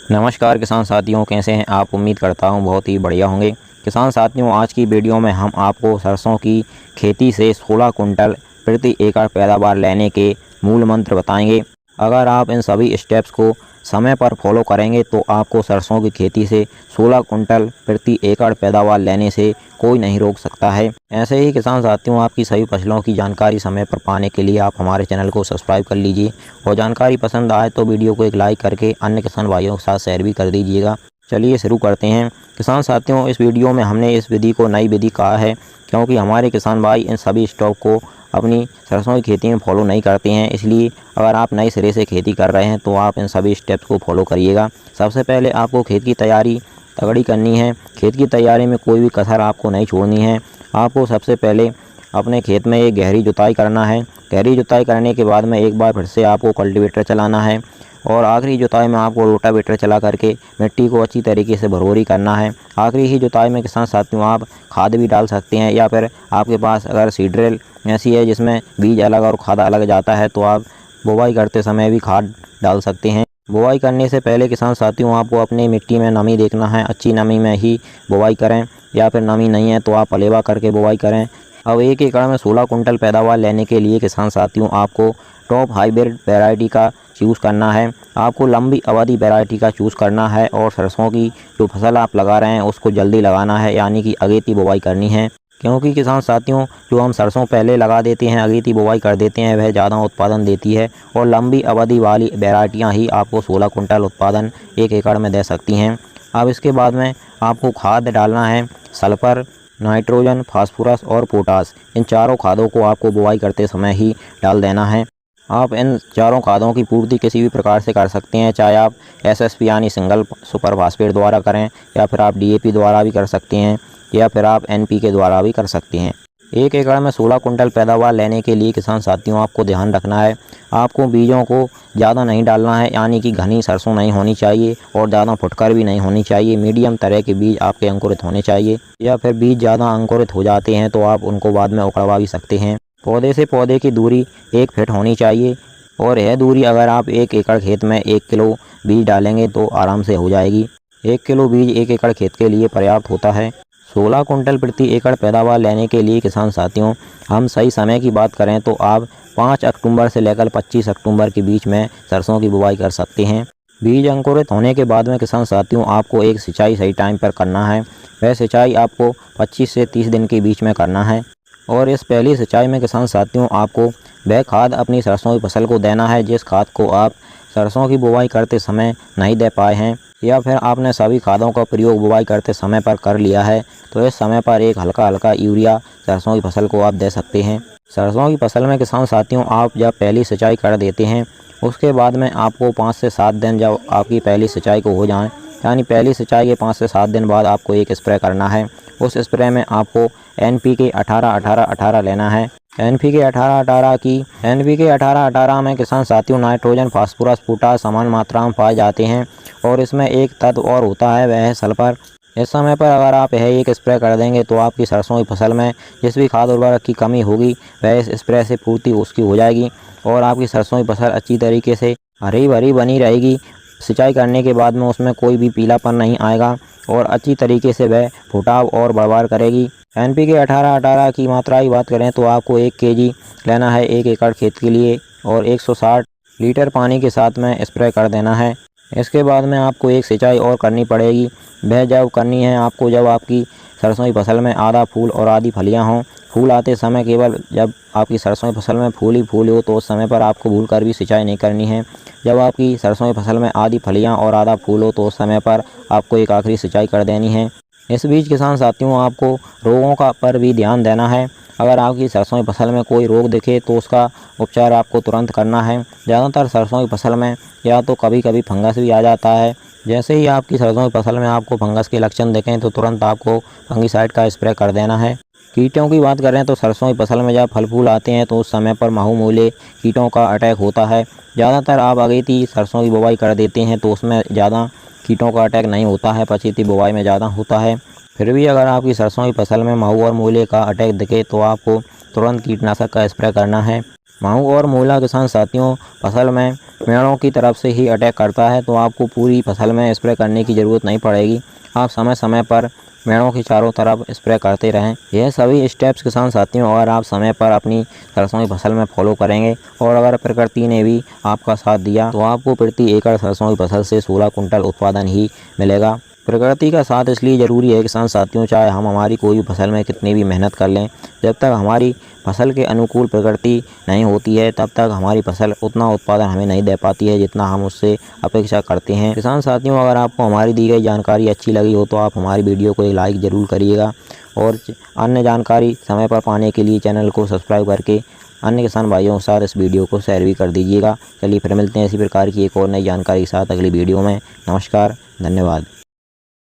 नमस्कार किसान साथियों, कैसे हैं आप। उम्मीद करता हूं बहुत ही बढ़िया होंगे। किसान साथियों, आज की वीडियो में हम आपको सरसों की खेती से 16 कुंटल प्रति एकड़ पैदावार लेने के मूल मंत्र बताएंगे। अगर आप इन सभी स्टेप्स को समय पर फॉलो करेंगे तो आपको सरसों की खेती से 16 कुंटल प्रति एकड़ पैदावार लेने से कोई नहीं रोक सकता है। ऐसे ही किसान साथियों, आपकी सभी फसलों की जानकारी समय पर पाने के लिए आप हमारे चैनल को सब्सक्राइब कर लीजिए और जानकारी पसंद आए तो वीडियो को एक लाइक करके अन्य किसान भाइयों के साथ शेयर भी कर दीजिएगा। चलिए शुरू करते हैं। किसान साथियों, इस वीडियो में हमने इस विधि को नई विधि कहा है क्योंकि हमारे किसान भाई इन सभी स्टेप को अपनी सरसों की खेती में फॉलो नहीं करते हैं। इसलिए अगर आप नए सिरे से खेती कर रहे हैं तो आप इन सभी स्टेप्स को फॉलो करिएगा। सबसे पहले आपको खेत की तैयारी तगड़ी करनी है। खेत की तैयारी में कोई भी कसर आपको नहीं छोड़नी है। आपको सबसे पहले अपने खेत में एक गहरी जुताई करना है। गहरी जुताई करने के बाद में एक बार फिर से आपको कल्टीवेटर चलाना है और आखिरी जुताई में आपको रोटावेटर चला करके मिट्टी को अच्छी तरीके से भरभूरी करना है। आखिरी ही जुताई में किसान साथियों आप खाद भी डाल सकते हैं, या फिर आपके पास अगर सीड्रिल ऐसी है जिसमें बीज अलग और खाद अलग जाता है तो आप बुवाई करते समय भी खाद डाल सकते हैं। बुवाई करने से पहले किसान साथियों आपको अपनी मिट्टी में नमी देखना है। अच्छी नमी में ही बुवाई करें, या फिर नमी नहीं है तो आप पलेवा करके बुवाई करें। अब 1 एकड़ में 16 कुंटल पैदावार लेने के लिए किसान साथियों आपको टॉप हाइब्रिड वैरायटी का चूज़ करना है। आपको लंबी अवधि वैरायटी का चूज़ करना है और सरसों की जो फसल आप लगा रहे हैं उसको जल्दी लगाना है, यानी कि अगेती बुवाई करनी है। क्योंकि किसान साथियों, जो हम सरसों पहले लगा देते हैं, अगेती बुवाई कर देते हैं, वह ज़्यादा उत्पादन देती है और लंबी अवधि वाली वैरायटियाँ ही आपको 16 कुंटल उत्पादन 1 एकड़ में दे सकती हैं। अब इसके बाद में आपको खाद डालना है। सल्फर, नाइट्रोजन, फास्फोरस और पोटास, इन चारों खादों को आपको बुवाई करते समय ही डाल देना है। आप इन चारों खादों की पूर्ति किसी भी प्रकार से कर सकते हैं, चाहे आप एसएसपी यानी सिंगल सुपर फास्फेट द्वारा करें, या फिर आप डीएपी द्वारा भी कर सकते हैं, या फिर आप एनपीके द्वारा भी कर सकते हैं। 1 एकड़ में 16 कुंटल पैदावार लेने के लिए किसान साथियों आपको ध्यान रखना है, आपको बीजों को ज़्यादा नहीं डालना है, यानी कि घनी सरसों नहीं होनी चाहिए और ज़्यादा फुटकर भी नहीं होनी चाहिए। मीडियम तरह के बीज आपके अंकुरित होने चाहिए, या फिर बीज ज़्यादा अंकुरित हो जाते हैं तो आप उनको बाद में उखड़वा भी सकते हैं। पौधे से पौधे की दूरी 1 फीट होनी चाहिए और यह दूरी अगर आप 1 एकड़ खेत में 1 किलो बीज डालेंगे तो आराम से हो जाएगी। 1 किलो बीज 1 एकड़ खेत के लिए पर्याप्त होता है। 16 कुंटल प्रति एकड़ पैदावार लेने के लिए किसान साथियों हम सही समय की बात करें तो आप 5 अक्टूबर से लेकर 25 अक्टूबर के बीच में सरसों की बुवाई कर सकते हैं। बीज अंकुरित होने के बाद में किसान साथियों आपको एक सिंचाई सही टाइम पर करना है। वह सिंचाई आपको 25 से 30 दिन के बीच में करना है और इस पहली सिंचाई में किसान साथियों आपको वह खाद अपनी सरसों की फसल को देना है जिस खाद को आप सरसों की बुवाई करते समय नहीं दे पाए हैं, या फिर आपने सभी खादों का प्रयोग बुवाई करते समय पर कर लिया है तो इस समय पर एक हल्का हल्का यूरिया सरसों की फसल को आप दे सकते हैं। सरसों की फसल में किसान साथियों आप जब पहली सिंचाई कर देते हैं उसके बाद में आपको 5 से 7 दिन जब आपकी पहली सिंचाई को हो जाए, यानी पहली सिंचाई के 5 से 7 दिन बाद आपको एक स्प्रे करना है। उस स्प्रे में आपको एनपीके 18-18-18 लेना है। एनपीके 18-18 में किसान साथियों नाइट्रोजन, फास्फोरस, पोटास समान मात्रा में पाए जाते हैं और इसमें एक तत्व और होता है, वह है सल्फर। इस समय पर अगर आप यह एक स्प्रे कर देंगे तो आपकी सरसों की फसल में जिस भी खाद उर्वरक की कमी होगी वह इस स्प्रे से पूर्ति उसकी हो जाएगी और आपकी सरसों की फसल अच्छी तरीके से हरी भरी बनी रहेगी। सिंचाई करने के बाद में उसमें कोई भी पीलापन नहीं आएगा और अच्छी तरीके से वह फुटाव और बढ़वार करेगी। एनपीके 18-18 की मात्रा की बात करें तो आपको 1 केजी लेना है 1 एकड़ खेत के लिए और 160 लीटर पानी के साथ में स्प्रे कर देना है। इसके बाद में आपको एक सिंचाई और करनी पड़ेगी। वह जब करनी है आपको जब आपकी सरसों की फसल में आधा फूल और आधी फलियां हों। फूल आते समय केवल जब आपकी सरसों की फसल में फूल ही फूल हो तो उस समय पर आपको भूल कर भी सिंचाई नहीं करनी है। जब आपकी सरसों की फसल में आधी फलियां और आधा फूल हो तो उस समय पर आपको एक आखिरी सिंचाई कर देनी है। इस बीच किसान साथियों आपको रोगों का पर भी ध्यान देना है। अगर आपकी सरसों की फसल में कोई रोग दिखे तो उसका उपचार आपको तुरंत करना है। ज़्यादातर सरसों की फसल में या तो कभी कभी फंगस भी आ जाता है। जैसे ही आपकी सरसों की फसल में आपको फंगस के लक्षण दिखें तो तुरंत आपको फंगीसाइड का स्प्रे कर देना है। कीटों की बात करें तो सरसों की फसल में जब फल फूल आते हैं तो उस समय पर महू मूले कीटों का अटैक होता है। ज़्यादातर आप अगेती सरसों की बुवाई कर देते हैं तो उसमें ज़्यादा कीटों का अटैक नहीं होता है, पछेती बुवाई में ज़्यादा होता है। फिर भी अगर आपकी सरसों की फसल में महू और मूले का अटैक दिखे तो आपको तुरंत कीटनाशक का स्प्रे करना है। माहू और मूला किसान साथियों, फसल में पेड़ों की तरफ से ही अटैक करता है, तो आपको पूरी फसल में स्प्रे करने की ज़रूरत नहीं पड़ेगी। आप समय समय पर पेड़ों की चारों तरफ स्प्रे करते रहें। यह सभी स्टेप्स किसान साथियों अगर आप समय पर अपनी सरसों की फसल में फॉलो करेंगे और अगर प्रकृति ने भी आपका साथ दिया तो आपको प्रति एकड़ सरसों की फसल से 16 कुंटल उत्पादन ही मिलेगा। प्रकृति का साथ इसलिए ज़रूरी है किसान साथियों, चाहे हम हमारी कोई भी फसल में कितनी भी मेहनत कर लें, जब तक हमारी फसल के अनुकूल प्रकृति नहीं होती है तब तक हमारी फसल उतना उत्पादन हमें नहीं दे पाती है जितना हम उससे अपेक्षा करते हैं। किसान साथियों, अगर आपको हमारी दी गई जानकारी अच्छी लगी हो तो आप हमारी वीडियो को एक लाइक ज़रूर करिएगा और अन्य जानकारी समय पर पाने के लिए चैनल को सब्सक्राइब करके अन्य किसान भाइयों के साथ इस वीडियो को शेयर भी कर दीजिएगा। चलिए फिर मिलते हैं इसी प्रकार की एक और नई जानकारी के साथ अगली वीडियो में। नमस्कार, धन्यवाद।